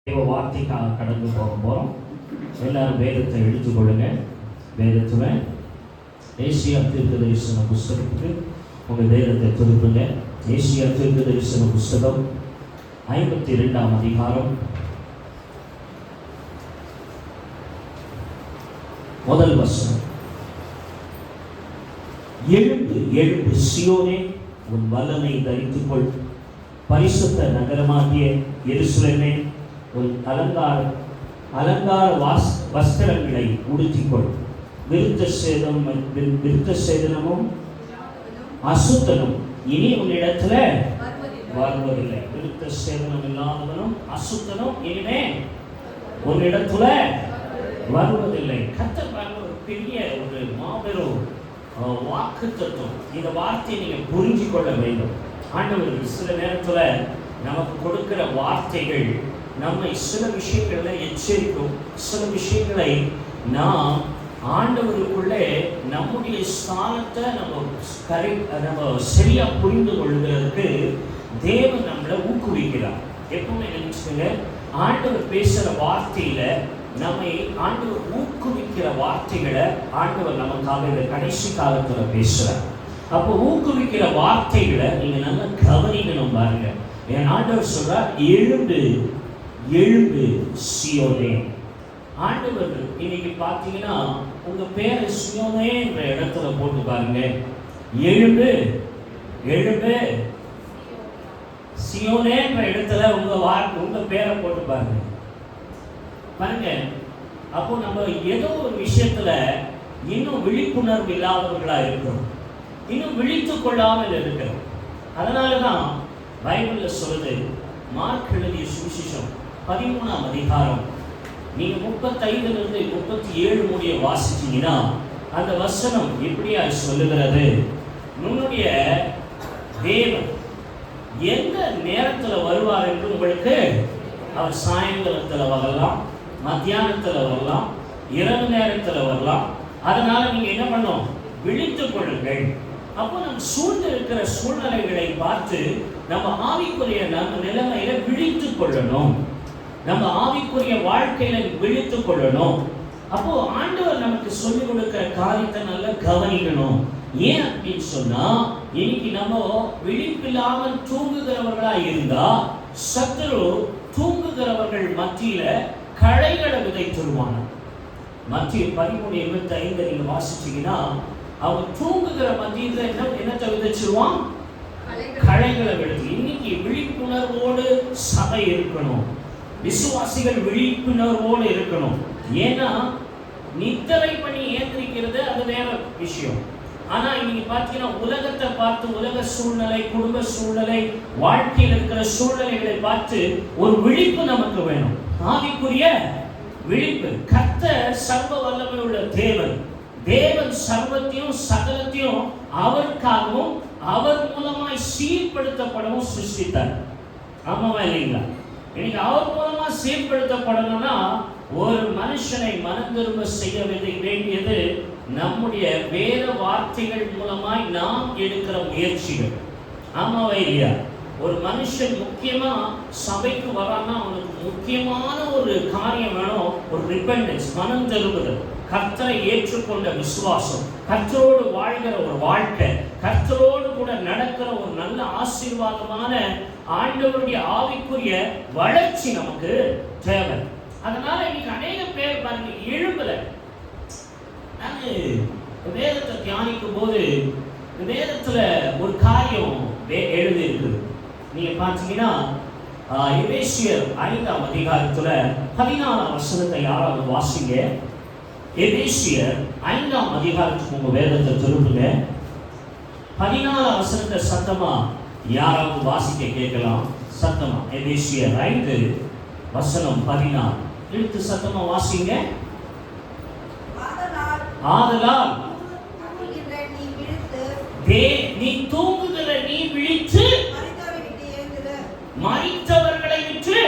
தேவ வார்த்தைக்காக கடந்து போக போகிறோம். எல்லாரும் வேதத்தை எடுத்துக்கொள்ளுங்க. வேதத்துவ ஏசியா தீர்க்கதரிசன புஸ்தகத்துக்கு உங்கள் வேதத்தை திருப்புங்க. ஏசியா தீர்க்கதரிசன புஸ்தகம் 52ஆம் அதிகாரம் முதல் வசனம். எழும்பு எழும்பு சியோனே, உன் வல்லமை தரித்துக்கொள். பரிசுத்த நகரமாகிய எருசலேமே, உன் அலங்கார வஸ்திரங்களை உடுத்திக்கொள். விருத்த சேதனமும் அசுத்தனும் இனி உன்னிடத்துல வருவதில்லை. விருத்த சேதனம் இல்லாதவனும் அசுத்தனும் இனிமே உன்னிடத்துல வருவதில்லை. கர்த்தர் ஒரு பெரிய ஒரு மாபெரும் வாக்குத்தத்தம். இந்த வார்த்தையை நீங்க புரிஞ்சு கொள்ள வேண்டும். ஆண்டவர் சில நேரத்துல நமக்கு கொடுக்கிற வார்த்தைகள் நம்மை சில விஷயங்களை எச்சரிக்கும். சில விஷயங்களை நாம் ஆண்டவருக்குள்ளே நம்முடைய ஸ்தானத்தை நம்ம சரியா புரிந்து கொள்கிறதுக்கு தேவன் நம்மளை ஊக்குவிக்கிறார். எப்பவுமே நினைச்சுங்க, ஆண்டவர் பேசுற வார்த்தையில நம்மை ஆண்டவர் ஊக்குவிக்கிற வார்த்தைகளை ஆண்டவர் நமக்காக இந்த கடைசி காலத்துல பேசுறார். அப்போ ஊக்குவிக்கிற வார்த்தைகளை நீங்க நல்லா கவனிக்கணும். பாருங்க, என் ஆண்டவர் சொல்றார், எழுந்து எழுந்து சியோனே. ஆண்டவர் இன்னைக்கு பார்த்தீங்கன்னா உங்க பேரை சியோனே என்ற இடத்துல போட்டு பாருங்க. எழுந்து எழுந்து சியோனே என்ற இடத்துல உங்க பேரை போட்டு பாருங்க. பாருங்க, அப்போ நம்ம ஏதோ ஒரு விஷயத்துல இன்னும் விழிப்புணர்வு இல்லாதவர்களா இருக்கிறோம், இன்னும் விழித்து கொள்ளாமல் இருக்கிறோம். அதனாலதான் பைபிள்ல சொல்லுது, மார்க் எழுதிய சுவிசேஷம் 13ஆம் அதிகாரம் நீங்க 35 to 37 முடிய வாசிச்சீங்கன்னா அந்த வசனம் எப்படியா சொல்லுகிறது, உன்னுடைய தேவன் எந்த நேரத்துல வருவார் என்று உங்களுக்கு அவர் சாயங்காலத்துல வரலாம், மத்தியானத்துல வரலாம், இரவு நேரத்துல வரலாம். அதனால நீங்க என்ன பண்ணணும், விழித்துக் கொள்ளுங்கள். அப்போ நம்ம சூழ்ந்து இருக்கிற சூழ்நிலைகளை பார்த்து நம்ம ஆவிக்குரிய நம்ம நிலைமையில விழித்துக் கொள்ளணும், நம்ம ஆவிக்குரிய வாழ்க்கையில விழித்துக் கொள்ளணும். அப்போ ஆண்டவர் நமக்கு சொல்லிக் கொடுக்கிற காரியத்தை நல்லா கவனிக்கணும். ஏன் அப்படின்னு சொன்னா, இன்னைக்கு நம்ம விழிப்பில்லாமல் தூங்குகிறவர்களா இருந்தா சத்துரு தூங்குகிறவர்கள் மத்தியில களைகளை விதைத்துருவாங்க. மத்திய 13:25 நீங்க வாசிச்சீங்கன்னா, அவன் தூங்குகிற மத்தியில என்னத்தை விதைச்சிருவான், களைகளை விடுது. இன்னைக்கு விழிப்புணர்வோடு சபை இருக்கணும், விசுவாசிகள் விழிப்புணர்வோடு இருக்கணும். ஏன்னா நித்திரை பண்ணி ஏந்திரிக்கிறது அது வேற விஷயம். ஆனா இன்னைக்கு பாத்தீங்கன்னா உலகத்தை பார்த்து, உலக சூழ்நிலை, குடும்ப சூழ்நிலை, வாழ்க்கையில் இருக்கிற சூழ்நிலைகளை பார்த்து ஒரு விழிப்பு நமக்கு வேணும், ஆவிக்குரிய விழிப்பு. கர்த்தர் சர்வ வல்லமை உள்ள தேவன். தேவன் சர்வத்தையும் சகலத்தையும் அவருக்காகவும் அவர் மூலமாய் சீர்படுத்தப்படவும் சிருஷ்டித்தார். ஆமாவா இல்லைங்களா? இன்னைக்கு அவர் மூலமா சீர்படுத்தப்படணும்னா ஒரு மனுஷனை மனம் திரும்ப செய்ய வேண்டியது நம்முடைய வேத வார்த்தைகள் மூலமாய் நாம் எடுக்கிற முயற்சிகள். ஆமாவா இல்லையா? ஒரு மனுஷன் முக்கியமா சபைக்கு வரான்னா அவனுக்கு முக்கியமான ஒரு காரியம் வேணும், ஒரு ரிபெண்டன்ஸ், மனம் திரும்புதல், கர்த்தரை ஏற்றுக்கொண்ட விசுவாசம், கர்த்தரோடு வாழ்கிற ஒரு வாழ்க்கை, கர்த்தரோடு கூட நடக்கிற ஒரு நல்ல ஆசீர்வாதமான ஆண்டவருடைய ஆவிக்குரிய வளர்ச்சி நமக்கு தேவை. அதனால இன்னைக்கு அநேக பேர் பாருங்க எழும்பல. நான் வேதத்தை தியானிக்கும் போது வேதத்துல ஒரு காரியம் எழுதி இருக்குது. நீங்க பார்த்தீங்கன்னா எபேசியர் 5ஆம் அதிகாரத்துல 14ஆம் வசனத்தை யாராவது வாசிங்க. எபேசியர் 5ஆம் அதிகாரத்துக்கு உங்க வேதத்தை திருப்புங்க. 14ஆம் வசனத்தை சத்தமா யாராவது வாசிக்க கேட்கலாம், சத்தமா. எபேசியர் 5 வசனம் 14 எடுத்து சத்தமா வாசிங்க. ஆதலால் நீ தூங்குகிற நீ விழித்து மரித்தவர்களை விட்டு.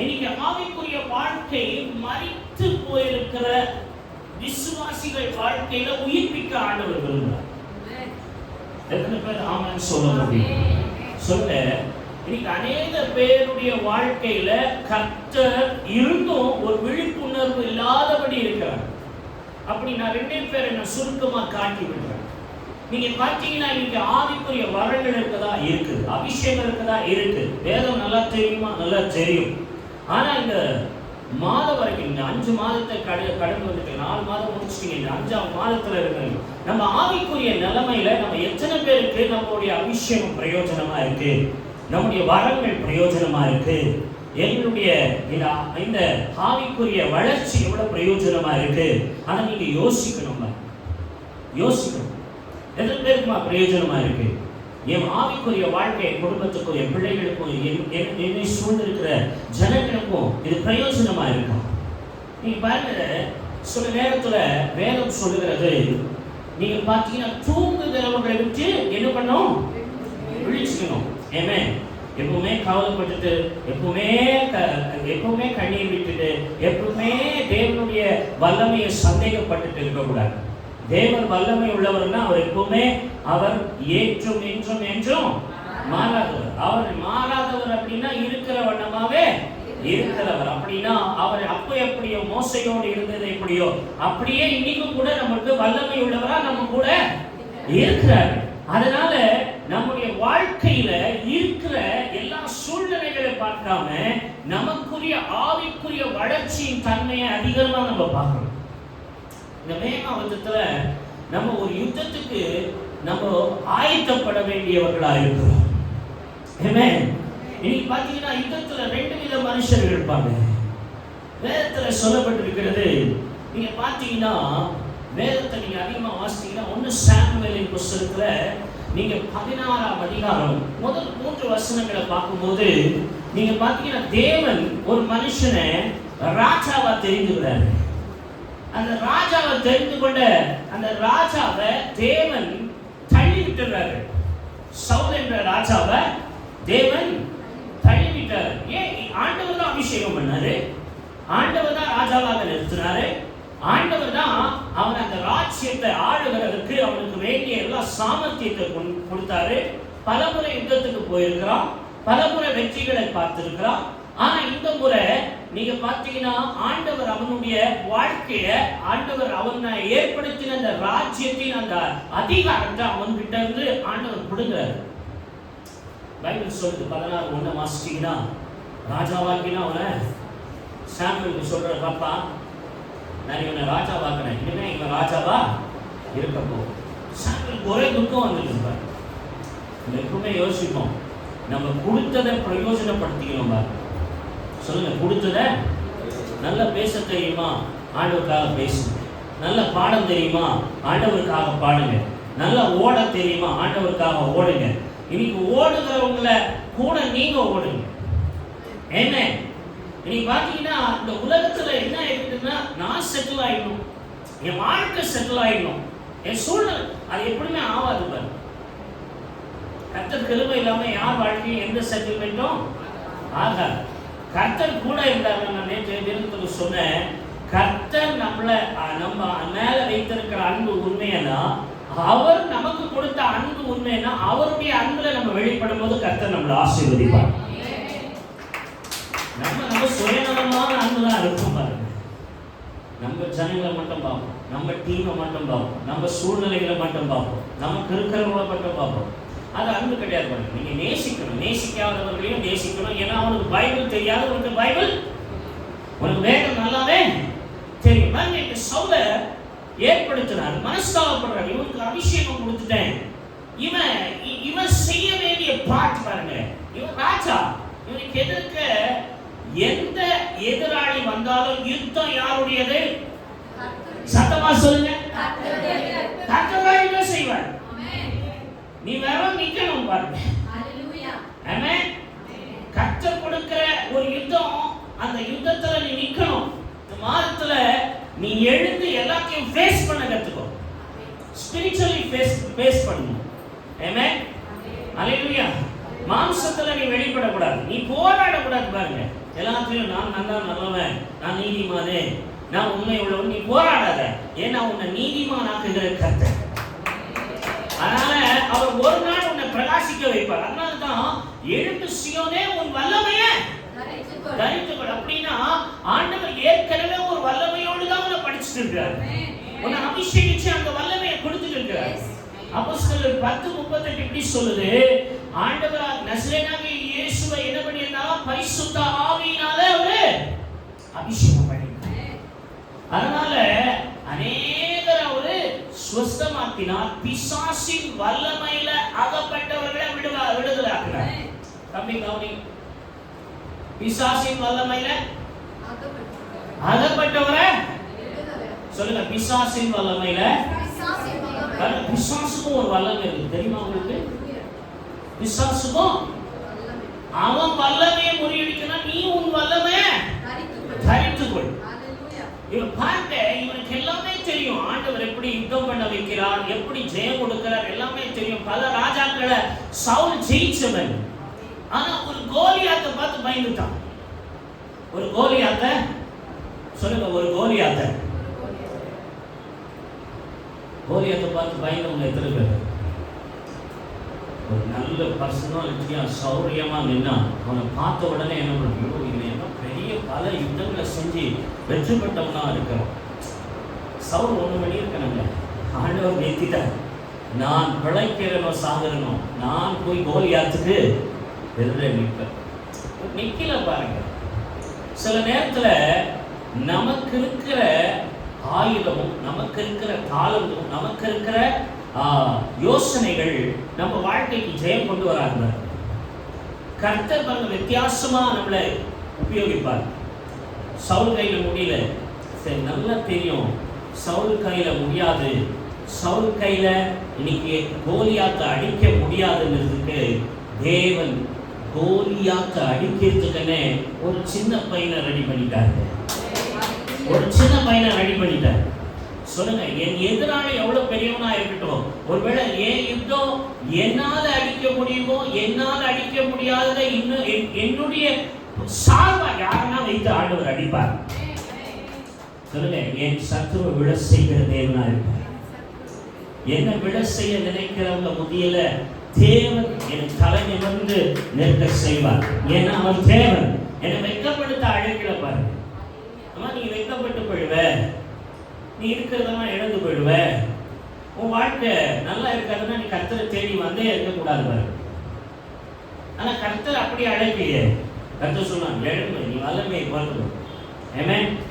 இன்னைக்கு ஆவிக்குரிய வாழ்க்கை மரித்து போயிருக்கிற விசுவாசிகள் வாழ்க்கையில உயிர்ப்பிக்க ஆண்டவர் விரும்புகிறார். எத்தனை பேர் ஆமென் சொல்ல முடியும்? சொல்ல இன்னைக்கு அநேக பேருடைய வாழ்க்கையில கர்த்தர் இருந்தும் ஒரு விழிப்புணர்வு இல்லாதபடி இருக்கிறார். அப்படி நான் 2 பேரை நான் சுருக்கமா காட்டி விடுறேன். நீங்க பார்த்தீங்கன்னா இன்னைக்கு ஆவிக்குரிய வரங்கள் இருக்குதா? இருக்குது. அபிஷேகம் இருக்குதா? இருக்கு. வேதம் நல்லா தெரியுமா? நல்லா தெரியும். ஆனா இந்த மாதம் வரைக்கும் இந்த 5 மாதத்தை கடந்து வந்துட்டு 4 மாதம் முடிச்சுட்டீங்க. இந்த 5ஆம் மாதத்துல இருக்கிறீங்க. நம்ம ஆவிக்குரிய நிலைமையில நம்ம எத்தனை பேருக்கு நம்மளுடைய அபிஷேகம் பிரயோஜனமா இருக்கு? நம்முடைய வரங்கள் பிரயோஜனமா இருக்கு? எங்களுடைய இந்த ஆவிக்குரிய வளர்ச்சி எவ்வளவு பிரயோஜனமா இருக்கு? அதை நீங்க யோசிக்கணும். எத்தனை பேருக்குமா பிரயோஜனமா இருக்கு? என் ஆவிக்குரிய வாழ்க்கை குடும்பத்துக்கும் என் பிள்ளைகளுக்கும் என்னை சூழ்ந்திருக்கிற ஜனங்களுக்கும் இது பிரயோஜனமா இருக்கும். நீங்க பாருங்க, சில நேரத்துல வேதம் சொல்லுகிறது, நீங்க பாத்தீங்கன்னா தூங்குகிறவர்களை விட்டு என்ன பண்ணணும்? விழிச்சுக்கணும். ஏமே எப்பவுமே கவலைப்பட்டுட்டு எப்பவுமே கண்ணீர் விட்டுட்டு எப்பவுமே தேவனுடைய வல்லமையை சந்தேகப்பட்டுட்டு இருக்கக்கூடாது. தேவன் வல்லமை உள்ளவர்னா அவர் எப்பவுமே அவர் ஏற்றும் என்றும் மாறாதவர். அவர் மாறாதவர் அப்படின்னா இருக்கிற வண்ணமாவே இருக்கிறவர். அப்படின்னா அவர் அப்ப எப்படியோ மோசையோடு இருந்தது எப்படியோ அப்படியே இன்னைக்கும் கூட நமக்கு வல்லமை உள்ளவரா நம்ம கூட இருக்கிறார். அதனால நம்முடைய வாழ்க்கையில இருக்கிற எல்லா சூழ்நிலைகளை பார்க்காம நமக்குரிய ஆவிக்குரிய வளர்ச்சியின் தன்மையை அதிகமா நம்ம பார்க்கணும். இந்த மேகாவதத்துல நம்ம ஒரு யுத்தத்துக்கு நம்ம ஆயத்தப்பட வேண்டியவர்களா இருக்கிறோம். இன்னைக்கு பாத்தீங்கன்னா யுத்தத்துல 2 வித மனுஷர்கள் இருப்பாங்க. வேதத்துல சொல்லப்பட்டிருக்கிறது. நீங்க பாத்தீங்கன்னா வேதத்தை நீங்க அதிகமா வாசித்தீங்கன்னா 1 சாமுவேலின் புத்தகத்துல நீங்க 16ஆம் அதிகாரம் முதல் 3 வசனங்களை பார்க்கும்போது நீங்க பாத்தீங்கன்னா தேவன் ஒரு மனுஷனை ராஜாவா தெரிந்துகிறார். அந்த ராஜாவை தெரிந்து கொண்ட அந்த ராஜாவை தேவன் தள்ளி விட்டுறாரு. சவுல் என்ற ராஜாவை தேவன் தள்ளி விட்டார். ஏன்? ஆண்டவர் தான் அபிஷேகம் பண்ணாரு, ஆண்டவர் தான் ராஜாவாக நிறுத்தினாரு, ஆண்டவர் தான் அவன் அந்த ராஜ்யத்தை ஆளுகிறதுக்கு அவனுக்கு வேண்டிய எல்லா சாமர்த்தியத்தை கொடுத்தாரு. பலமுறை யுத்தத்துக்கு போயிருக்கிறான், பலமுறை வெற்றிகளை பார்த்திருக்கிறான். ஆனா இந்த முறை நீங்க பாத்தீங்கன்னா ஆண்டவர் அவனுடைய வாழ்க்கைய ஆண்டவர் அவனை ஏற்படுத்தின அந்த ராஜ்யத்தின் அந்த அதிகாரத்தை அவன் கிட்ட இருந்து ஆண்டவர் கொடுக்கிறார். பைபிள் சொல்லுது 16:1 வாசிச்சீங்கன்னா ராஜாவாக்கினா அவனை சாமுவேலுக்கு சொல்ற, பாப்பா நான் இவனை ராஜாவாக்குறேன், இனிமே இவன் ராஜாவா இருக்க போகும். சாமுவேலுக்கு ஒரே துக்கம் வந்துட்டு எப்பவுமே யோசிப்போம், நம்ம கொடுத்ததை பிரயோஜனப்படுத்திக்கணும். பாரு சொல்லுங்க, கொடுத்ததை நல்லா பேச தெரியுமா? ஆண்டவருக்காக பேசுங்க. நல்ல பாடம் தெரியுமா? ஆண்டவருக்காக பாடுங்க. நல்லா ஓட தெரியுமா? ஆண்டவருக்காக ஓடுங்க. இன்னைக்கு ஓடுகிறவங்களை கூட நீங்க ஓடுங்க. என்ன இன்னைக்கு பாத்தீங்கன்னா இந்த உலகத்துல என்ன இருக்குதுன்னா, நான் செட்டில் ஆயிடணும், என் வாழ்க்கை செட்டில் ஆயிடணும், என் சூழ்நிலை அது எப்படியுமே ஆகாது. பாரு, கர்த்தர் கிருபை இல்லாம யார் வாழ்க்கையும் எந்த செட்டில்மெண்ட்டும் ஆகாது. கர்த்தர் கூட இருந்தார். நான் நேற்று தினத்துக்கு சொன்னேன், கர்த்தர் நம்ம மேல வைத்திருக்கிற அன்பு உண்மையா, அவர் நமக்கு கொடுத்த அன்பு உண்மையா, அவருடைய அன்புல நம்ம வெளிப்படும் போது கர்த்தர் நம்மளை ஆசீர்வதிப்பார். நம்ம சுயநலமான அன்பு தான் இருக்கும். பாருங்க, நம்ம ஜனங்களை மட்டும் பார்ப்போம், நம்ம டீமை மட்டும் பார்ப்போம், நம்ம சூழ்நிலைகளை மட்டும் பார்ப்போம், நமக்கு இருக்கிறவங்களை மட்டும் பார்ப்போம். அது அன்பு கிடையாது. பாருங்க, நீங்க நேசிக்கணும், நேசிக்காதவர்களையும் நேசிக்கணும். ஏன்னா அவனுக்கு பைபிள் தெரியாது, உனக்கு பைபிள் உனக்கு வேதம் நல்லாவே தெரியும். பாருங்க, சவுலை ஏற்படுத்தினார், மனஸ்தாபப்படுறார், இவனுக்கு அபிஷேகம் கொடுத்துட்டேன், இவன் செய்ய வேண்டிய பாட்டு பாருங்க. இவன் ராஜா, இவனுக்கு எதிர்க்க எந்த எதிராளி வந்தாலும் யுத்தம் யாருடையது? சத்தமா சொல்லுங்க, கர்த்தர் செய்வார். நீ வேற நிக்கணும். பாருங்க, ஆமென். கர்த்தர் கொடுக்கிற ஒரு யுத்தம், அந்த யுத்தத்துல நீ நிக்கணும். இந்த மாதத்துல நீ எழுந்து எல்லாத்தையும் ஃபேஸ் பண்ண கத்துக்கோ. ஸ்பிரிச்சுவலி ஃபேஸ் பண்ணணும். ஆமென், ஹalleluya. மாம்சத்துல நீ வெளிப்படக்கூடாது, நீ போராடக்கூடாது. பாருங்க, எல்லாத்தையும் நான் நல்லவன், நான் நீதிமானே, நான் உண்மை உள்ளவன், நீ போராடாத. ஏன்னா உன்னை நீதிமான் ஆக்குகிற கர்த்தர். அதனால அவர் ஒரு நாள் உன்னை பிரகாச பிரகாசிக்க வைப்பார். அதனாலதான் எழுந்து சீயோனே உன் வல்லமையை தரித்துக்கொள். அப்படின்னா ஆண்டவர் ஏற்கனவே ஒரு வல்லமையோடு தான் உன்னை படிச்சுட்டு இருக்கிறார், உன்னை அபிஷேகிச்சு அந்த வல்லமையை கொடுத்துட்டு இருக்கிறார். அப்போஸ்தலர் 10:38 இப்படி சொல்லுது, ஆண்டவர் நசரேயனாகிய இயேசுவை என்ன பண்ணியிருந்தாலும் பரிசுத்த ஆவியினாலே அவரு அபிஷேகம் பண்ணினார். அதனால அநேகர் அவரு சுஸ்தமாக்கினார், பிசாசின் வல்லமையில அகப்பட்டவர்களை விடுதலை ஆக்கினார். தம்பி கவனி, பிசாசின் வல்லமையில அகப்பட்டவரை சொல்லுங்க. பிசாசின் வல்லமையில, பிசாசுக்கும் ஒரு வல்லமை இருக்கு தெரியுமா உங்களுக்கு? பிசாசுக்கும் அவன் வல்லமையை முறியடிக்கணும், நீ உன் வல்லமையை தரித்துக்கொள். இவன் பார்க்க இவனுக்கு எல்லாமே தெரியும், ஆண்டவர் எப்படி யுத்தம் பண்ண வைக்கிறார், எப்படி ஜெயம் கொடுக்கிறார், எல்லாமே தெரியும். பல ராஜாக்களை சவுல் ஜெயிச்சவன். ஆனா ஒரு கோலியாத்தை பார்த்து பயந்துட்டான். ஒரு கோலியாத்த சொல்லுங்க, ஒரு கோலியாத்தை பார்த்து பயந்தவங்க எத்தனை பேர்? ஒரு நல்ல பர்சனாலிட்டியா சௌரியமா நின்னா அவனை பார்த்த உடனே என்ன பண்ணுவோம், இவன் பெரிய பல யுத்தங்களை செஞ்சு வெற்றி பெற்றவனா இருக்கிறோம். சவுல் ஒண்ணு மணி இருக்கணுங்க, ஆண்டவர் நிறுத்திட்டார். நான் பிழைக்கிறனோ சாகிறனோ, நான் போய் கோலியாத்துக்கு எதிரே நிக்கல. பாருங்க, சில நேரத்துல நமக்கு இருக்கிற ஆயுதமும், நமக்கு இருக்கிற தாளமும், நமக்கு இருக்கிற யோசனைகள் நம்ம வாழ்க்கைக்கு ஜெயம் கொண்டு வராங்க. கர்த்தர் பாருங்க வித்தியாசமா நம்மளை உபயோகிப்பார். சவுல் கையில முடியல, சரி நல்லா தெரியும் சவுல் கையில முடியாது, சவுல் கையில இன்னைக்கு கோலியாத்தை அடிக்க முடியாதுங்கிறதுக்கு தேவன் கோலியாத்தை அடிக்கிறதுக்குன்னு ஒரு சின்ன பையனை ரெடி பண்ணிட்டாரு. ஒரு சின்ன பையனை ரெடி பண்ணிட்டார். சொல்லுங்க, என் எதிராளி எவ்வளவு பெரியவனா இருக்கட்டும், ஒருவேளை என் யுத்தம் என்னால அடிக்க முடியுமோ, என்னால் அடிக்க முடியாத இன்னும் என்னுடைய சார்பா யாருன்னா வைத்து ஆண்டவர் அடிப்பார். சொல்லுங்க, என் சத்துருவை விட செய்கிற தேவனா இருப்பார். என்ன விட செய்ய நினைக்கிறவங்க முதியல தேவன் என் தலை நிமிர்ந்து நிற்க செய்வார். ஏன்னா அவன் தேவன். என்னை வெட்கப்படுத்த அழைக்கல பாருங்க. நீ வெட்கப்பட்டு போயிடுவ, நீ இருக்கிறதெல்லாம் இழந்து போயிடுவ, உன் வாழ்க்கை நல்லா இருக்காதுன்னா நீ கர்த்தரை தேடி வந்தே இருக்கக்கூடாது பாருங்க. ஆனா கர்த்தர் அப்படி அழைக்கலையே. கர்த்தர் சொன்னான், எழுந்து நீ வல்லமையை கொண்டு,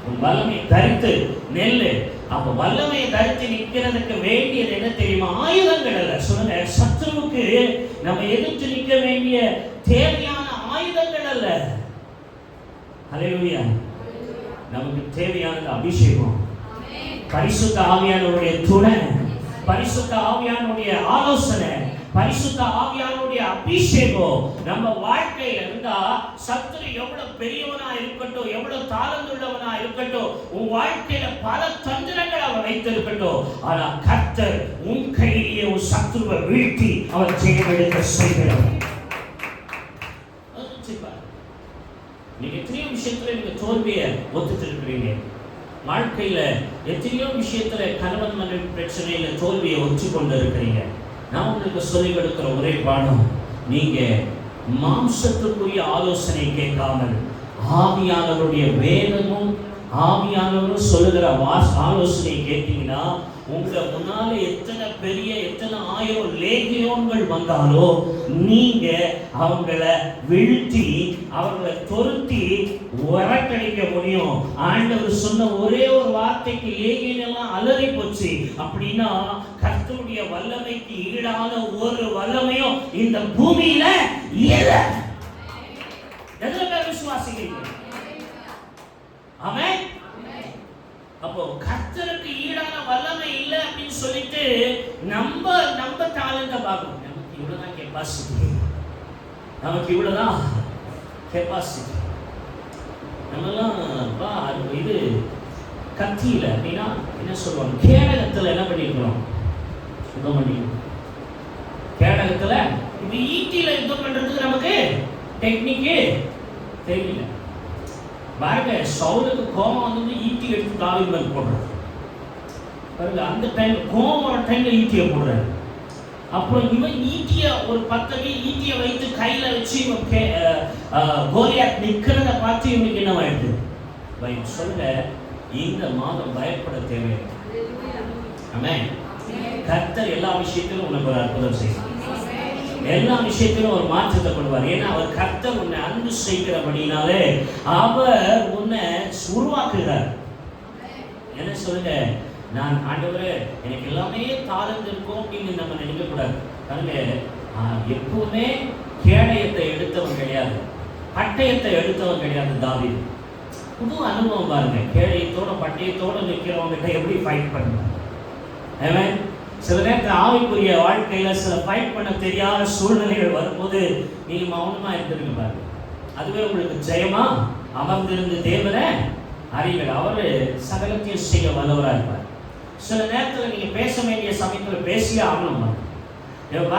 உன் வல்லமையை தரித்து நெல்லு. அப்ப வல்லமையை தரித்து நிற்கிறதுக்கு வேண்டியது என்ன தெரியுமா? ஆயுதங்கள் அல்ல. சொல்லுங்க, சத்துருவுக்கு நம்ம எதிர்த்து நிற்க வேண்டிய தேவையான ஆயுதங்கள் அல்ல. ஹல்லேலூயா. நமக்கு தேவையானது அபிஷேகம், பரிசுத்த ஆவியானவருடைய துணை, பரிசுத்த ஆவியானவருடைய ஆலோசனை, பரிசுத்த ஆவியானவருடைய அபிஷேகம் நம்ம வாழ்க்கையில இருந்தா சத்துரு எவ்வளவு பெரியவனா இருக்கட்டும், எவ்வளவு தாளந்துள்ளவனா இருக்கட்டும், உன் வாழ்க்கையில பல தந்திரங்கள் அவன் வைத்திருக்கட்டும், ஆனா கர்த்தர் உன் கையிலேயே ஒரு சத்துருவை வீழ்த்தி அவர் ஜெயமெடுக்க செய்கிறார். நீங்க எத்தனையோ விஷயத்துல நீங்க தோல்வியை ஒத்துட்டு இருக்கிறீங்க. வாழ்க்கையில எத்தனையோ விஷயத்துல கணவன் மனைவி பிரச்சனையில தோல்வியை ஒற்றுக்கொண்டு இருக்கிறீங்க. நான் உங்களுக்கு சொல்லிக் கொடுக்கிற ஒரே பாடம், நீங்க மாம்சத்துக்குரிய ஆலோசனை கேட்காமல் ஆவியானவருடைய வேதமும் ஆவியானவரும் சொல்லுகிற ஆலோசனை கேட்டீங்கன்னா உங்களை முன்னால எத்தனை பெரிய எத்தனை ஆயிரம் லேகியோன்கள் வந்தாலோ நீங்க அவங்கள வீழ்த்தி அவங்களை தொருத்தி வரக்கணிக்க முடியும். ஆண்டவர் சொன்ன ஒரே ஒரு வார்த்தைக்கு லேகியன் எல்லாம் அலறி போச்சு. அப்படின்னா கர்த்தருடைய வல்லமைக்கு ஈடான ஒரு வல்லமையும் இந்த பூமியில இல்லை. எத்தனை பேர் விசுவாசிக்கிறீங்க? ஆமென். அப்போ கர்த்தருக்கு ஈடான வல்லமை இல்லை அப்படின்னு சொல்லிட்டு நம்ம டாலண்ட பார்க்கணும். நமக்கு இவ்வளவுதான் கெப்பாசிட்டி, நமக்கு இவ்வளவுதான் கெப்பாசிட்டி. நம்மலாம் இது கத்தியில அப்படின்னா என்ன சொல்லுவாங்க, கேடகத்துல என்ன பண்ணிருக்கிறோம், சுத்தம் பண்ணிக்கணும். கேடகத்துல இப்ப ஈட்டியில யுத்தம் பண்றதுக்கு நமக்கு டெக்னிக்கு தெரியல. பாருங்க, சவுலுக்கு கோபம் வந்து ஈட்டி எடுத்து தாவீது மேல போடுறாரு. பாருங்க, அந்த டைம் கோபம் டைம்ல ஈட்டியை போடுறாரு. அப்புறம் இவன் ஈட்டிய ஒரு 10 அடி ஈட்டிய வைத்து கையில வச்சு கோலியாத் நிக்கிறத பார்த்து இவனுக்கு என்ன ஆயிடுது? பயம். சொல்லுங்க, இந்த மாதம் பயப்பட தேவையில்லை. ஆமென். கர்த்தர் எல்லா விஷயத்திலும் உனக்கு ஒரு அற்புதம் செய்வார். எல்லா விஷயத்திலும் ஒரு மாற்றத்தை கொள்வார். ஏன்னா அவர் கர்த்தர் உன்னை அன்பு செய்கிறபடினாலே அவர் உன்னை உருவாக்குகிறார். என்ன சொல்லுங்க, நான் ஆண்டவரே எனக்கு எல்லாமே தாளந்து இருக்கும் அப்படின்னு நம்ம நினைக்கக்கூடாது. பாருங்க, எப்பவுமே கேடயத்தை எடுத்தவன் கிடையாது, பட்டயத்தை எடுத்தவன் கிடையாது தாவீது. புது அனுபவம் பாருங்க. கேடயத்தோட பட்டயத்தோட நிற்கிறவங்கிட்ட எப்படி ஃபைட் பண்ணுவாங்க. ஆமென். சில நேரத்தில் ஆவிக்குரிய வாழ்க்கையில சில ஃபைட் பண்ண தெரியாத சூழ்நிலைகள் வரும்போது நீங்க மௌனமா இருந்திருக்க பாருங்க. அதுவே உங்களுக்கு ஜெயமா. அமர்ந்திருந்து தேவனை அறிகள். அவரு சகலத்தையும் செய்ய வல்லவராக இருப்பார். சில நேரத்தில் நீங்க பேச வேண்டிய சமயத்தில் பேசியே ஆகணும். இவன்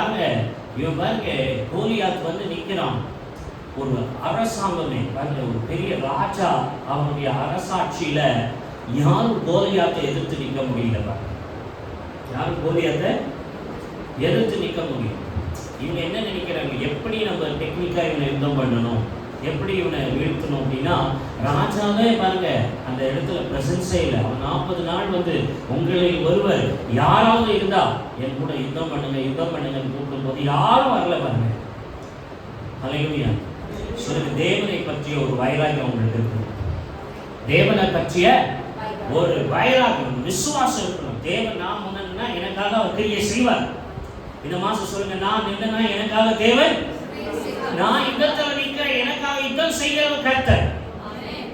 பாருங்க கோலியாத் வந்து நிற்கிறான். ஒரு அரசாங்கமே பாருங்க, ஒரு பெரிய ராஜா அவனுடைய அரசாட்சியில யாரும் கோலியாத்தை எதிர்த்து நிற்க முடியல பாருங்க. யாரும் கோலியாத்தை எதிர்த்து நிற்க முடியும். இவங்க என்ன நினைக்கிறாங்க, எப்படி நம்ம டெக்னிக்கா இவனை யுத்தம் பண்ணணும், எப்படி இவனை வீழ்த்தணும் அப்படின்னா, ராஜாவே பாருங்க அந்த இடத்துல பிரசன்ஸே இல்லை. அவன் 40 நாள் வந்து உங்களில் ஒருவர் யாராவது இருந்தா என் கூட யுத்தம் பண்ணுங்கன்னு கூப்பிடும் போது யாரும் வரல பாருங்க. அல்லேலூயா. சொல்லுங்க, தேவனை பற்றிய ஒரு வைராகியம் உங்களுக்கு இருக்கணும். தேவனை பற்றிய ஒரு வைராகியம், விசுவாசம் இருக்கணும். தேவன் நான் முன்னா எனக்காக அவர் கிரியை செய்வார். இந்த மாசம் சொல்லுங்க, நான் நின்னா எனக்காக தேவன், நான் யுத்தத்தில் நிற்கிறேன், எனக்காக யுத்தம் செய்கிறவர் கர்த்தர்.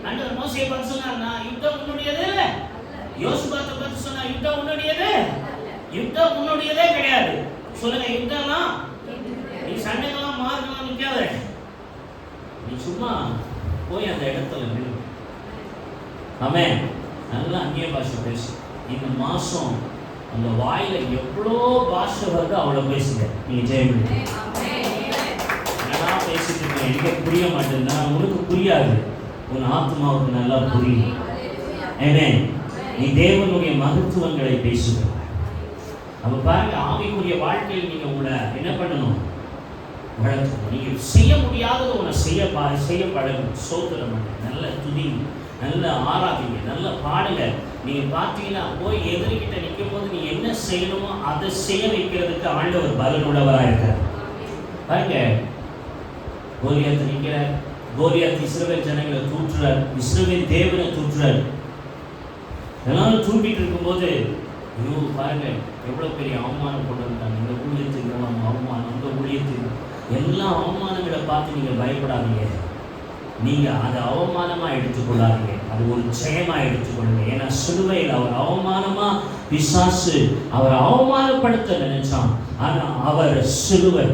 ஆண்டவர் மோசேயை பார்த்து சொன்னார், நான் யுத்தம் உன்னுடையது இல்லை. யோசுபாத்தை பார்த்து சொன்னார், யுத்தம் உன்னுடையது, யுத்தம் உன்னுடையதே கிடையாது. சொல்லுங்க, யுத்தம்லாம் நீ சண்டைகள்லாம் மார்க்கலாம் நிற்காத. நீ சும்மா போய் அந்த இடத்துல நின்று. ஆமென். நல்லா அந்நிய பாஷை பேசு. இந்த மாசம் அந்த வாயில எவ்வளோ பாஷை வருது அவ்வளோ பேசுங்க. நீங்க ஜெயம் நல்லா பேசிட்டு இருக்கேன், எனக்கு புரிய மாட்டேன்னா உனக்கு புரியாது, உன் ஆத்மாவுக்கு நல்லா புரியும். ஆமென். நீ தேவனுடைய மகத்துவங்களை பேசுகிறாய். அப்ப பாருங்க, ஆவிக்குரிய வாழ்க்கையில் நீங்க உங்களை என்ன பண்ணணும், வளர்க்கணும். நீங்க செய்ய முடியாதது உன்னை செய்ய பழகும். சோத்திரம் பண்ணு, நல்ல துதி, நல்ல ஆராதிங்க, நல்ல பாடுங்க. நீங்க பார்த்தீங்கன்னா போய் எதிர்கிட்ட நிற்கும் போது நீ என்ன செய்யணுமோ அதை செய்ய வைக்கிறதுக்கு ஆண்டவர் பலன் உள்ளவராக இருக்கிறார். பாருங்க, கோலியாத் நிற்கிறார். கோலியாத் இஸ்ரவேல் ஜனங்களை தூற்றுறார், இஸ்ரவேல் தேவனை தூற்றுறார். எல்லாரும் தூண்டிட்டு இருக்கும்போது ஐயோ பாருங்க எவ்வளவு பெரிய அவமானம் கொண்டு வந்தாங்க. இந்த ஊழியத்துக்கு அவமானம், அந்த ஊழியத்துக்கு எல்லா அவமானங்களை பார்த்து நீங்க பயப்படாதீங்க. நீங்க அதை அவமானமா எடுத்துக்கொள்ளாதீங்க, அது ஒரு ஜெயமா எடுத்துக்கொள்ளுங்க. ஏன்னா சிலுவையில் அவர் அவமானமா பிசாசு அவர் அவமானப்படுத்த நினைச்சான். ஆனா அவர் சிலுவை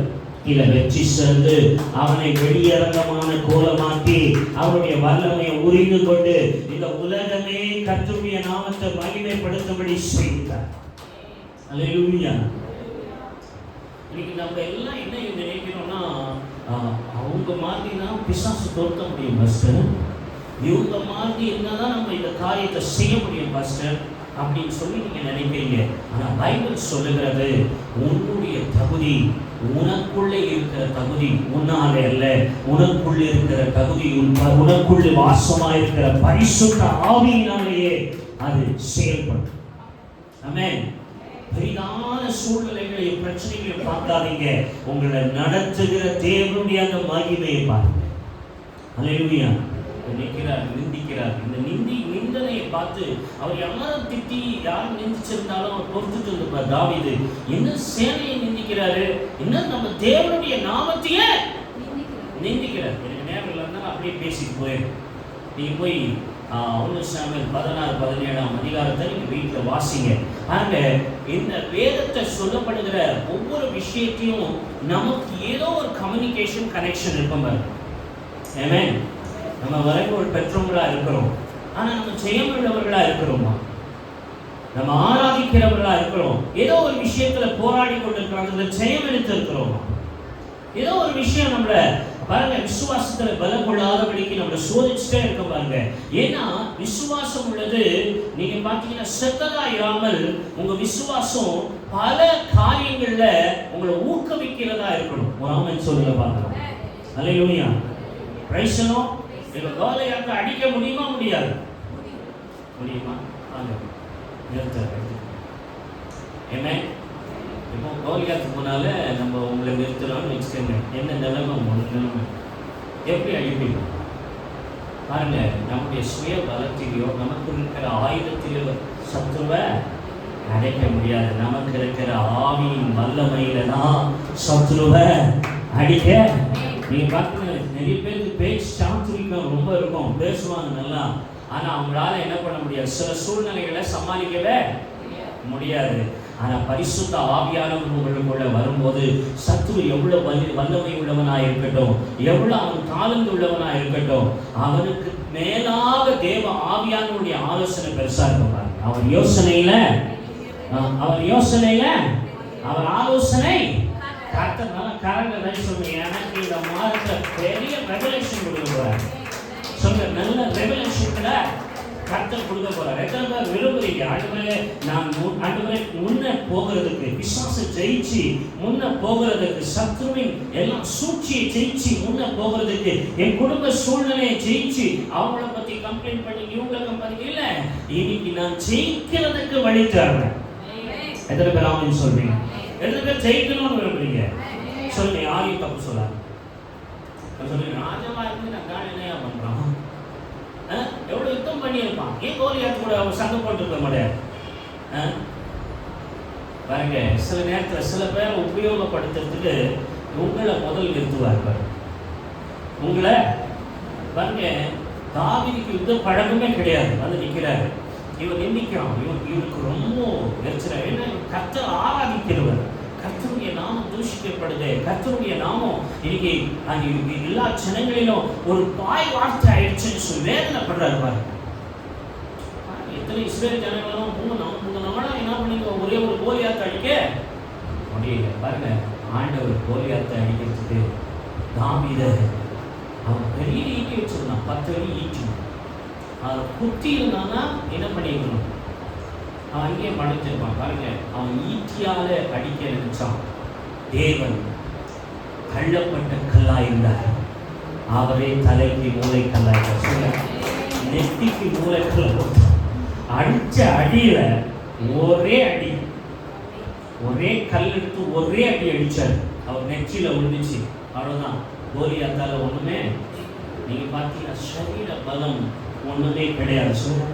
இல்ல வெற்றி சிறந்து அவனை வெளியரங்கமான கோலமாக்கி அவருடைய வல்லமையை உரிந்து கொண்டு இந்த உலகமே கர்த்தருடைய நாமத்தை மகிமைப்படுத்தும்படி செய்தார். அல்லேலூயா. இன்னைக்கு நம்ம எல்லாம் என்ன நினைக்கிறோம்னா, அவங்க மாதிரினா பிசாசு தோற்க முடியும் பாஸ்டர், இவங்க மாதிரி இருந்தாதான் நம்ம இந்த காரியத்தை செய்ய முடியும் பாஸ்டர் அப்படின்னு சொல்லி நீங்க நினைக்கிறீங்க. ஆனா பைபிள் சொல்லுகிறது, உன்னுடைய தகுதி, உனக்குள்ளே இருக்கிற தகுதி உன்னாலே அல்ல, உனக்குள்ளே இருக்கிற தகுதி உனக்குள்ளே வாசமாயிருக்கிற பரிசுத்த ஆவியினாலேயே அது செயல்படும். ஆமென். பெரிதான சூழ்நிலைகளை பிரச்சனைகளை பார்க்காதீங்க, உங்களை நடத்துகிற தேவனுடைய அந்த மகிமையை பாருங்க. அல்லேலூயா. நிற்கிறார், நிந்திக்கிறார். இந்த நிந்தனையை பார்த்து அவர் யாரும் திட்டி யாரும் நிந்திச்சிருந்தாலும் அவர் பொறுத்துட்டு இருப்பார். தாவீது என்ன சேனையை நிந்திக்கிறாரு, என்ன நம்ம தேவனுடைய நாமத்தையே நிந்திக்கிறார். எனக்கு நேரம் இல்லைன்னா அப்படியே பேசிட்டு போயிடும். நீங்க போய் 1 சாமுவேல் 16-17 அதிகாரத்தை நீங்க வீட்டில் வாசிங்க. பாருங்க, இந்த வேதத்தை சொல்லப்படுகிற ஒவ்வொரு விஷயத்தையும் நமக்கு ஏதோ ஒரு கம்யூனிகேஷன் கனெக்ஷன் இருக்கும் பாருங்க. ஆமென். நம்ம வரைக்கும் பெற்றவங்களா இருக்கிறோம், ஆனா நம்ம ஜெயமுள்ளவர்களா இருக்கிறோமா, நம்ம ஆராதிக்கிறவர்களா இருக்கிறோம், ஏதோ ஒரு விஷயத்துல போராடி கொண்டிருக்கிறோம், அந்த ஜெயம் எடுத்து இருக்கிறோமா? ஏதோ ஒரு விஷயம் நம்மள பாருங்க விசுவாசத்துல பலம் கொள்ளாதபடிக்கு நம்மள சோதிச்சுட்டே இருக்க பாருங்க. ஏன்னா விசுவாசம் உள்ளது நீங்க பாத்தீங்கன்னா செத்ததா இராமல் உங்க விசுவாசம் பல காரியங்கள்ல உங்களை ஊக்குவிக்கிறதா இருக்கணும். ஒரு ஆமென் சொல்லுங்க பார்க்கலாம். அல்லேலூயா. Praise the lord. இந்த கோலியாத்தை அடிக்க முடியுமா முடியாது? முடியுமா? வாங்க நிறுத்துறேன். ஆமென். இப்போ கோலியாத்து போனால நம்ம உங்களை நிறுத்துறோம்னு வச்சுக்கோங்க, என்ன நிலைமை உங்களுக்கு நிலைமை எப்படி அழிப்பீங்க பாருங்க. நம்முடைய சுய பலத்திலையோ நமக்கு இருக்கிற ஆயுதத்திலோ சத்துருவை அடைக்க முடியாது. நமக்கு இருக்கிற ஆவியின் வல்லமையில தான் சத்துருவை அடிக்க. நீங்க பார்த்தீங்கன்னா நிறைய பேருக்கு பேச்சு சாத்துரிக்கம் ரொம்ப இருக்கும், பேசுவாங்க நல்லா, ஆனா அவங்களால என்ன பண்ண முடியாது, சில சூழ்நிலைகளை சமாளிக்கவே முடியாது. ஆனா பரிசுத்த ஆவியானவர் உங்களுக்குள்ள வரும்போது சத்துரு எவ்வளவு வல்லமை உள்ளவனாக இருக்கட்டும், எவ்வளவு அவன் தாளந்து உள்ளவனாக இருக்கட்டும், அவனுக்கு மேலாக தேவ ஆவியானவருடைய ஆலோசனை பெருசா இருப்பாங்க. அவர் யோசனையில அவர் ஆலோசனை கர்த்தனால கரங்களை சொல்லுங்க. எனக்கு இந்த மாதத்துல பெரிய ரெவலேஷன் கொடுக்க போறார். சொல்ற நல்ல ரெவலேஷன்ல கர்த்தர் கொடுக்க போறார். எத்தனை பேர் விரும்புறீங்க ஆண்டவரே, நான் ஆண்டவரே முன்ன போகிறதுக்கு, பிசாசை ஜெயிச்சு முன்ன போகிறதுக்கு, சத்ருவின் எல்லாம் சூழ்ச்சியை ஜெயிச்சு முன்ன போகிறதுக்கு, என் குடும்ப சூழ்நிலையை ஜெயிச்சு அவங்கள பத்தி கம்ப்ளைண்ட் பண்ணி இவங்களை கம்பெனி இல்ல, இன்னைக்கு நான் ஜெயிக்கிறதுக்கு வழி தரேன். எத்தனை பேர் ஆமென் சொல்றீங்க? எத்தனை பேர் ஜெயிக்கணும்னு விரும்புறீங்க? சொல்லுங்க. யாரையும் தப்பு சொல்லாது. சொல்லுங்க, ராஜாவா இருந்து நான் தான் என்னையா பண்றான், எவ்வளவு யுத்தம் பண்ணியிருப்பான், ஏன் கோலியாத்து கூட அவன் சண்டை போட்டுருக்க முடியாது? பாருங்க, சில நேரத்தில் சில பேரை உபயோகப்படுத்துறதுக்கு உங்களை முதல் நிறுத்துவார்கள். உங்களை பாருங்க, தாவீதுக்கு யுத்த பழக்கமே கிடையாது, வந்து நிற்கிறாரு, இவன் நிந்திக்கிறான், இவனுக்கு ரொம்ப நெரிச்சுறாரு. ஏன்னா கர்த்தர் ஆராதிக்கிறவர், கர்த்தருடைய நாமம் தூஷிக்கப்படுது, கர்த்தருடைய நாமம் இன்னைக்கு எல்லா ஜனங்களிலும் ஒரு பாய் வார்த்தை ஆயிடுச்சுன்னு சொல்லி வேதனைப்படுறாரு. பாருங்க, எத்தனை இஸ்ரேல் ஜனங்களும் நம்மளா என்ன பண்ணிங்க, ஒரே ஒரு கோலியாத்தை அடிக்க முடியல. பாருங்க, ஆண்டவர் கோலியாத்தை அடிக்கிறதுக்கு தாவீதை அவன் பெரிய ஈட்டி வச்சிருந்தான், 10 அடி ஈட்டி. அதை குத்தி இருந்தானா என்ன பண்ணிக்கணும், அவன் அங்கேயே படைச்சிருப்பான். பாருங்க, அவன் ஈட்டியால அடிக்க நினைச்சான். தேவன் கள்ளப்பட்ட கல்லா இருந்தார், அவரே தலைக்கு மூளை கல்லாயிட்டார், நெத்திக்கு மூளை கல்ல அடிச்ச அடியில ஒரே அடி, ஒரே கல் எடுத்து ஒரே அடி அடிச்சார், அவர் நெற்றியில விழுந்துச்சு. அவ்வளவுதான். கோலியாத்தால ஒண்ணுமே நீங்க பார்த்தீங்கன்னா சரீர பலம் ஒண்ணுமே கிடையாது. சொல்ல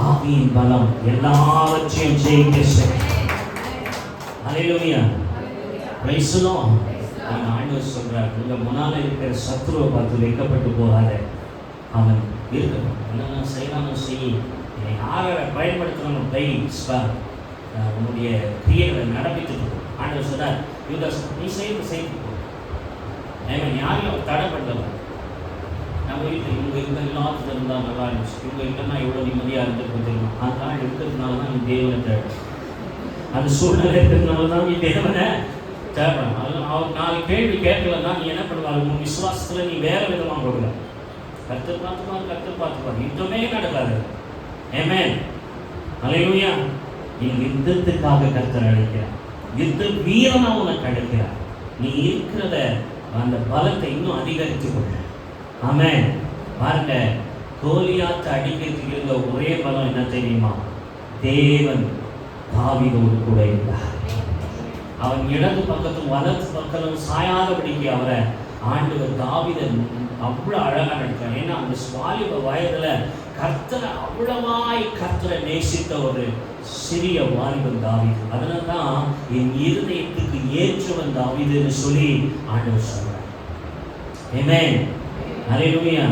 ஆவியின் பலம் எல்லாவற்றையும் ஜெயிக்க. அல்லேலூயா. Praise the lord. ஆண்டவர் சொல்றார், உங்க முன்னால இருக்கிற சத்துருவை பார்த்து வைக்கப்பட்டு போகாத, அவன் இருக்கணும், என்னென்ன செய்யணும் செய், யாரை பயன்படுத்தணும் கை உன்னுடைய கிரியைகளை நடப்பிட்டு. ஆண்டவர் சொல்றார், நீ செய்து யாரையும் அவர் தடை பண்ணல. நம்ம வீட்டில் இவங்க இல்லாதது இருந்தால் நல்லா இருந்துச்சு, இவங்க இல்லைன்னா எவ்வளோ நிம்மதியாக இருந்துருக்கு தெரியுமா? அந்த ஆள் இருக்கிறதுனால தான் நீ தேவனை தேவை, அந்த சூழ்நிலை இருக்கிறதுனால தான் நீ தேவனை தேவைப்படும். அதில் அவர் 4 கேள்வி கேட்கலன்னா நீ என்ன பண்ணுவாங்க, உன் விசுவாசத்தில் நீ வேற விதமாக கொடுக்கல. கர்த்தர் பார்த்துப்பார், யுத்தமே நடக்காது. ஆமென். அல்லேலூயா. நீ யுத்தத்துக்காக கர்த்தர் அழைக்கிறார், யுத்த வீரனா உனக்கு அழைக்கிறார். நீ இருக்கிறத அந்த பலத்தை இன்னும் அதிகரித்துக் கொள்ள. ஆமென். பாருங்க, கோலியாத்தை அடிக்கிறதுக்கு இருந்த ஒரே பலம் என்ன தெரியுமா? தேவன் தாவீதோடு கூட இருந்தார். அவன் இடது பக்கத்தும் வலது பக்கமும் சாயாதபடிக்கு அவரை ஆண்டவர் தாவீதன் அவ்வளோ அழகாக நடித்தார். ஏன்னா அந்த வாலிப வயதுல கர்த்தரை அவ்வளவாய் கர்த்தரை நேசித்த ஒரு சிறிய வாலிபன் தாவீது. அதனால தான் என் இருதயத்துக்கு ஏற்றவன் தாவீதுன்னு சொல்லி ஆண்டவர் சொல்றார். ஆமென். அல்லேலூயா.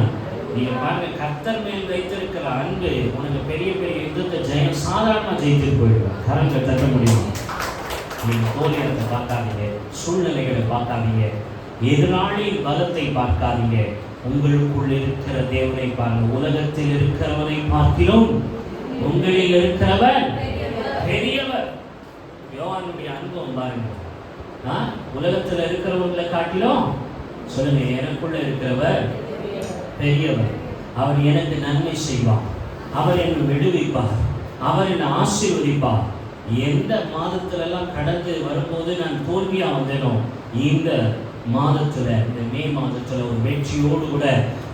நீங்க பாருங்க, கர்த்தர் மேல் வைத்திருக்கிற அன்பு உனக்கு பெரிய பெரிய யுத்தத்தை சாதாரணமாக ஜெயித்து போயிடுவார். கரங்களை தட்ட முடியும். நீங்க கோலியாத்தை பார்க்காதீங்க, சூழ்நிலைகளை பார்க்காதீங்க, எதிராளி பலத்தை பார்க்காதீங்க, உங்களுக்குள் இருக்கிற தேவனை பாருங்க. உலகத்தில் இருக்கிறவனை பார்க்கிறோம், உங்களில் இருக்கிறவர் பெரியவர். யோவானுடைய அனுபவம் பாருங்க. உலகத்துல இருக்கிறவங்களை காட்டிலும் சொல்லுங்க, எனக்குள்ள இருக்கிறவர் பெரியவர். அவர் எனக்கு நன்மை செய்வார், அவர் என்னை விடுவிப்பார், அவர் என்னை ஆசீர்வதிப்பார். எந்த மாதத்துல எல்லாம் கடந்து வரும்போது நான் தோல்வியா வந்தேனோ, இந்த மாதத்துல, இந்த மே மாதத்துல ஒரு வெற்றியோடு கூட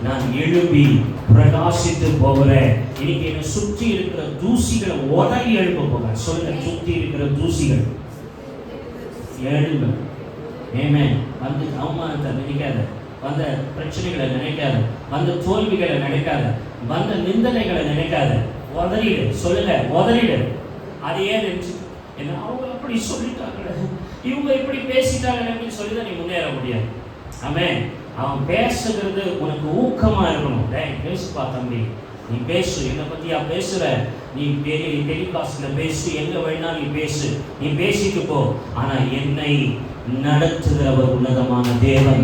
நான் எழும்பி பிரகாசித்து போகிறேன். இன்னைக்கு என்னை சுற்றி இருக்கிற தூசிகளை உதறி எழுப்ப போகிறேன். சொல்லுங்க, சுற்றி இருக்கிற தூசிகள் எழுங்க. ஏமே வந்து அவமானத்தை நினைக்காத, வந்த பிரச்சனைகளை நினைக்காத, வந்த தோல்விகளை நினைக்காத, வந்த நிந்தனைகளை நினைக்காத, உதறிடு. சொல்லுங்க, உதறிடு. அதையே நினைச்சு என்ன அவங்க அப்படி சொல்லிட்டாங்க, இவங்க இப்படி பேசிட்டாங்க அப்படின்னு சொல்லிதான் நீ முன்னேற முடியாது. ஆமென். அவன் பேசுகிறது உனக்கு ஊக்கமா இருக்கணும். பேசுப்பா தம்பி, நீ பேசு, என்னை பத்தியா பேசுற, நீ பெரிய டெலிகாஸ்ட்ல பேசு, எங்க வேணா நீ பேசு, நீ பேசிட்டு போ. ஆனா என்னை நடத்துகிறவர் உன்னதமான தேவன்.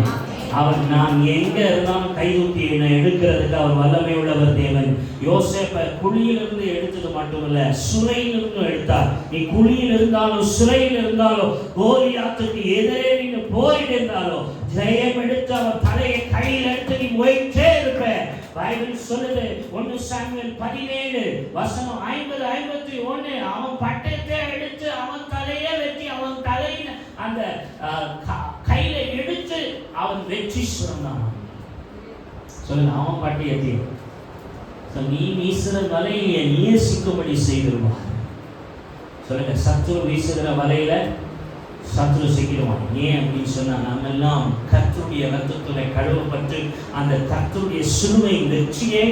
அவர் நான் எங்க இருந்தாலும் கைதூக்கி என்னை எடுக்கிறதுக்கு அவர் வல்லமை உள்ளவர் தேவன். யோசேப்பை குழியிலிருந்து எடுத்தது மட்டுமல்ல, சிறையிலிருந்து எடுத்தார். நீ குழியில் இருந்தாலும் சிறையில் இருந்தாலும் கோலியாத்துக்கு எதிரே நீங்க போரிட்டு இருந்தாலும் ஜெயம் எடுத்து அவர் தலையை கையில் எடுத்து நீ போயிட்டே இருப்ப. பைபிள் சொல்லுது 1 சாமுவேல் 17 வசனம் 50-51, அவன் பட்டயத்தை எடுத்து அவன் தலையை வெட்டி அவன் தலையில அந்த கையில எடுத்து அவன் வெற்றி சுரந்தான். சொல்லுங்க, அவன் பட்டயத்தை நீ வீசுற வலையில நீயே சிக்கும்படி செய்திருவான். சொல்லுங்க, சத்துரு வீசுகிற வலையில சத்துரு சிக்கிடுவான். ஏன் அப்படின்னு சொன்னா, நம்ம எல்லாம் கர்த்தருடைய ரத்தத்துல கழுவப்பட்டு அந்த கர்த்தருடைய சிலுவை வெற்றியை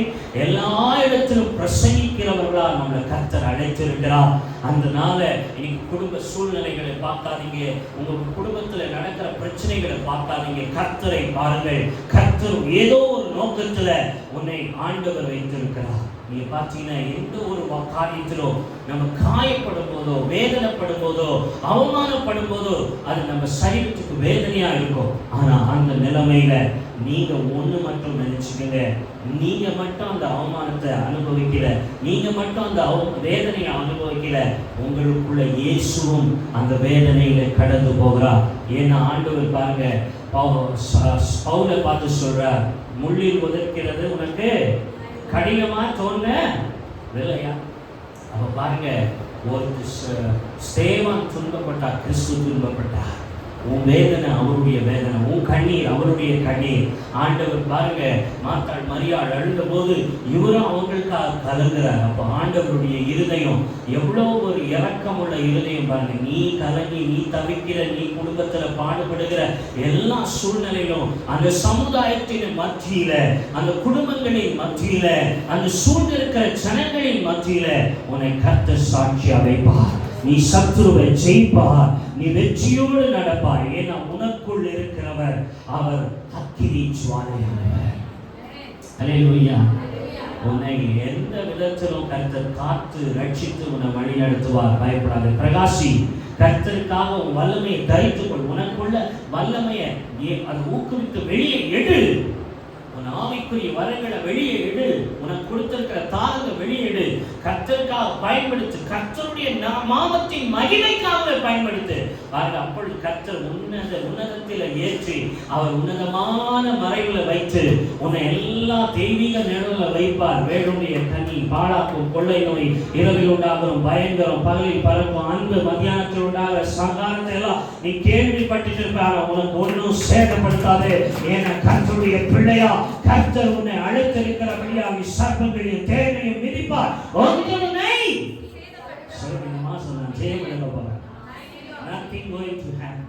எல்லா இடத்திலும் பிரசங்கிக்கிறவர்களா நம்மளை கர்த்தர் அழைத்திருக்கிறார். அதனால இன்னைக்கு குடும்ப சூழ்நிலைகளை பார்க்காதீங்க, உங்க குடும்பத்துல நடக்கிற பிரச்சனைகளை பார்க்காதீங்க, கர்த்தரை பாருங்கள். கர்த்தர் ஏதோ ஒரு நோக்கத்துல உன்னை ஆண்டவர் வைத்திருக்கிறார். நீங்க பார்த்தீங்கன்னா, எந்த ஒரு காரியத்திலோ நம்ம காயப்படும் போதோ, வேதனைப்படும் போதோ, அவமானப்படும் போதோ அது நம்ம சரீரத்துக்கு வேதனையா இருக்கும். ஆனா அந்த நிலைமையில நீங்க ஒண்ணு மட்டும் நினைச்சுக்கங்க, நீங்க மட்டும் அந்த அவமானத்தை அனுபவிக்கல, நீங்க மட்டும் அந்த வேதனையை அனுபவிக்கல, உங்களுக்குள்ள இயேசுவும் அந்த வேதனையில கடந்து போகிறார். ஏன்னா ஆண்டவர் பாருங்க, பவுலை பார்த்து சொல்றார், முள்ளில் உதைக்கிறது உனக்கு கடினமா தோணலையா? அப்ப பாருங்க, ஒரு ஸ்தேவான் துன்பப்பட்டார், கிறிஸ்து துன்பப்பட்டார். உன் வேதனை அவருடைய வேதனை, உன் கண்ணீர் அவருடைய கண்ணீர். ஆண்டவர் பாருங்க, மாத்தாள் மரியாள் அழுத போது இவரும் அவங்களுக்காக கலங்குறார். அப்ப ஆண்டவருடைய இருதயம் எவ்வளவு ஒரு இரக்கம் உள்ள இருதயம் பாருங்க. நீ கலங்கி, நீ தவிக்கிற, நீ குடும்பத்துல பாடுபடுகிற எல்லா சூழ்நிலையிலும் அந்த சமுதாயத்தின் மத்தியில, அந்த குடும்பங்களின் மத்தியில, அந்த சூழ்ந்திருக்கிற ஜனங்களின் மத்தியில உன்னை கர்த்தர் சாட்சியா வைப்பார். நீ சத்துருவை ஜெயிப்பார், நீ வெற்றியோடு நடப்பார். ஏன்னா உனக்குள் இருக்கிறவர் அவர் அக்கினி ஜுவாலையானவர். அல்லேலூயா. உன்னை எந்த விதத்திலும் கர்த்தர் காத்து ரட்சித்து உன்னை வழி நடத்துவார். பயப்படாத, பிரகாசி. கர்த்தருக்காக உன் வல்லமையை தரித்துக்கொள். உனக்குள்ள வல்லமையை அது ஊக்குவித்து வெளியே எடு. உன் ஆவிக்குரிய வரங்களை வெளியே எடு. உனக்கு கொடுத்திருக்கிற தாரத்தை வெளியே எடு. கர்த்தருக்காக பயன்படுத்து. கர்த்தருடைய நாமத்தின் மகிமைக்காக பயன்படுத்து. பாருங்க, அப்பொழுது கர்த்தர் உன்னதத்தில் ஏற்றி அவர் உன்னதமான மறைவுல வைத்து உன்னை எல்லா தெய்வீக நிழலில் வைப்பார். வேளுடைய கனி, பாழாக்கும் கொள்ளை நோய், இரவில் உண்டாகும் பயங்கரம், பகலில் பறக்கும் அன்பு, மத்தியானத்தில் உண்டாகிற சங்காரத்தை எல்லாம் நீ கேள்விப்பட்டு இருப்பாங்க. உனக்கு ஒன்றும் சேதப்படுத்தாது. ஏன்னா கர்த்தருடைய பிள்ளையா கர்த்தர் உன்னை அழைத்திருக்கிறபடியா நீ சர்ப்பங்களையும் தேனையும் மிதிப்பார். ஒன்றுமே சொல்லுமா சொன்ன ஜெயம் போறேன். Nothing going to happen.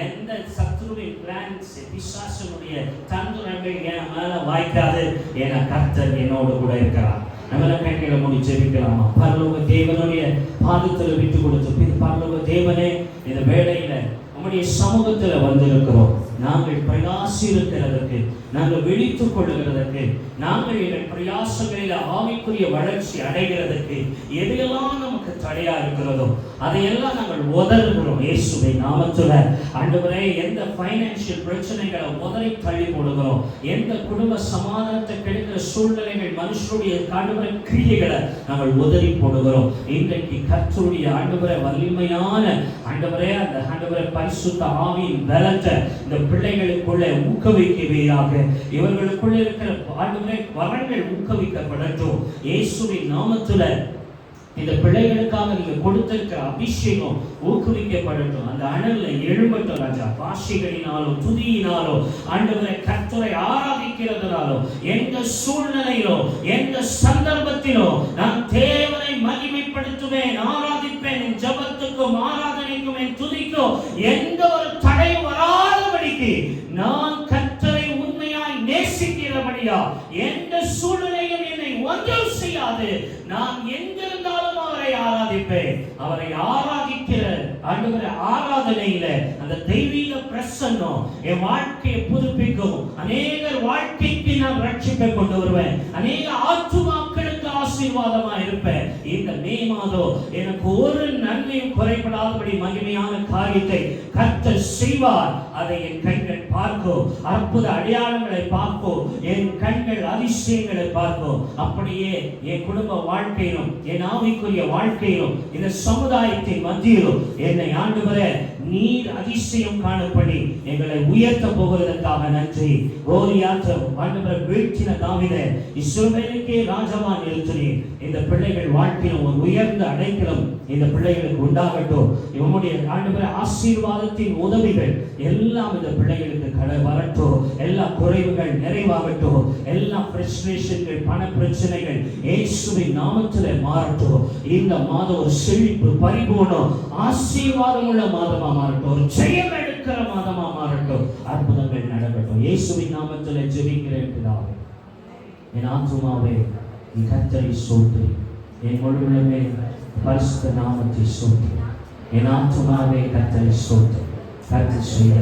எந்த சத்துருவின் பிளான்ஸ், பிசாசனுடைய தந்திரங்கள் என் மேல வாய்க்காது. ஏன்னா கர்த்தர் என்னோடு கூட இருக்கிறார். நம்மள கண்களை மூடி ஜெபிக்கலாமா? பரலோக தேவனுடைய பாதத்தில் விட்டு கொடுத்து, பரலோக தேவனே, இந்த வேளையில நம்முடைய சமூகத்துல வந்திருக்கிறோம். நாங்கள் பிரயாசிக்கிறதற்கு, நாங்கள் விழித்துக் கொள்ளுகிறதற்கு, நாங்கள் எங்கள் பிரயாசங்களில் ஆவிக்குரிய வளர்ச்சி அடைகிறதற்கு எதையெல்லாம் நமக்கு தடையா இருக்கிறதோ அதையெல்லாம் நாங்கள் உதறுகிறோம். இயேசுவை நாமத்துல ஆண்டவரே, எந்த பைனான்சியல் பிரச்சனைகளை உதறி தள்ளி போடுகிறோம், எந்த குடும்ப சமாதானத்தை கெடுக்கிற சூழ்நிலைகள், மனுஷருடைய ஆண்டவரை கிரியைகளை நாங்கள் உதறி போடுகிறோம். இன்றைக்கு கர்த்தருடைய ஆண்டவரை வலிமையான ஆண்டவரே, அந்த ஆண்டவரை பரிசுத்த ஆவியின் பலத்தை இந்த பிள்ளைகளுக்குள்ள ஊக்குவிக்கவையாக. இவர்களுக்குள்ள இருக்கிற ஆண்டவரே வரங்கள் ஊக்குவிக்கப்படட்டும் இயேசுவின் நாமத்துல. இந்த பிள்ளைகளுக்காக நீங்க கொடுத்திருக்கிற அபிஷேகம் ஊக்குவிக்கப்படட்டும். அந்த அனல்ல எழும்பட்டும் ராஜா. பாஷைகளினாலோ துதியினாலோ ஆண்டவரை கர்த்தரை ஆராதிக்கிறதுனாலோ எந்த சூழ்நிலையிலோ எந்த சந்தர்ப்பத்திலோ நான் தேவனை மகிமைப்படுத்துவேன், ஆராதிப்பேன். என் ஜபத்துக்கும் ஆராதனைக்கும் என் துதிக்கும் எந்த ஒரு தடை வராதபடிக்கு நான் கர்த்தரை உண்மையாய் நேசிக்கிறபடியா எந்த சூழ்நிலையும் என்னை ஒன்றும் செய்யாது. நான் எங்கிருந்தாலும் அவரை ஆராதிப்பேன். அவரை ஆராதிக்கிற ஆண்டவரை ஆராதனையில அந்த தெய்வீக பிரசன்னம் என் வாழ்க்கையை புதுப்பிக்கும். அநேகர் வாழ்க்கைக்கு நான் ரட்சிப்பை கொண்டு வருவேன். அநேக ஆத்துமாக்களுக்கு ஆசீர்வாதமா இருப்பேன். இந்த மே மாதம் எனக்கு ஒரு நன்மையும் குறைபடாதபடி மகிமையான காரியத்தை கர்த்தர் செய்வார். அதை என் கண்கள் பார்க்கும். அற்புத அடையாளங்களை பார்க்கும். என் கண்கள் அதிசயங்களை பார்க்கும். அப்படியே என் குடும்ப வாழ்க்கையிலும் என் ஆவிக்குரிய வாழ்க்கையிலும் இந்த சமுதாயத்தின் மத்தியிலும் என்னை ஆண்டவரே நீர் அதிசயம் காணப்படி எங்களை உயர்த்த போகிறதற்காக நன்றி. கோலியாத்தை ஆண்டவரை வீழ்த்தின தாவீதை இஸ்ரவேலுக்கே ராஜாவா நிறுத்தினீர். இந்த பிள்ளைகள் வாழ்க்கையில் ஒரு உயர்ந்த அடைக்கலம் இந்த பிள்ளைகளுக்கு உண்டாகட்டும். இவனுடைய ஆண்டவரை ஆசீர்வாதத்தின் உதவிகள் எல்லாம் இந்த பிள்ளைகளுக்கு வரட்டும். எல்லா குறைவுகள் நிறைவாகட்டும். எல்லா பிரச்சனைகள் பண பிரச்சனைகள் இயேசுவின் நாமத்திலே மாறட்டும். இந்த மாதம் ஒரு செழிப்பு பரிபூர்ணம் ஆசீர்வாதம் உள்ள மாதமா மாறட்டும். ஒரு ஜெயம் எடுக்கிற மாதமா மாறட்டும். அற்புதங்கள் நடக்கட்டும். இயேசுவின் நாமத்திலே ஜெபிக்கிறேன் பிதாவே. என் ஆத்துமாவே நீ கர்த்தரை ஸ்தோத்திரி. என் முழுவதுமே பரிசுத்த நாமத்தை ஸ்தோத்திரி. என் ஆத்துமாவே கர்த்தரை ஸ்தோத்திரி. கர்த்தர் செய்த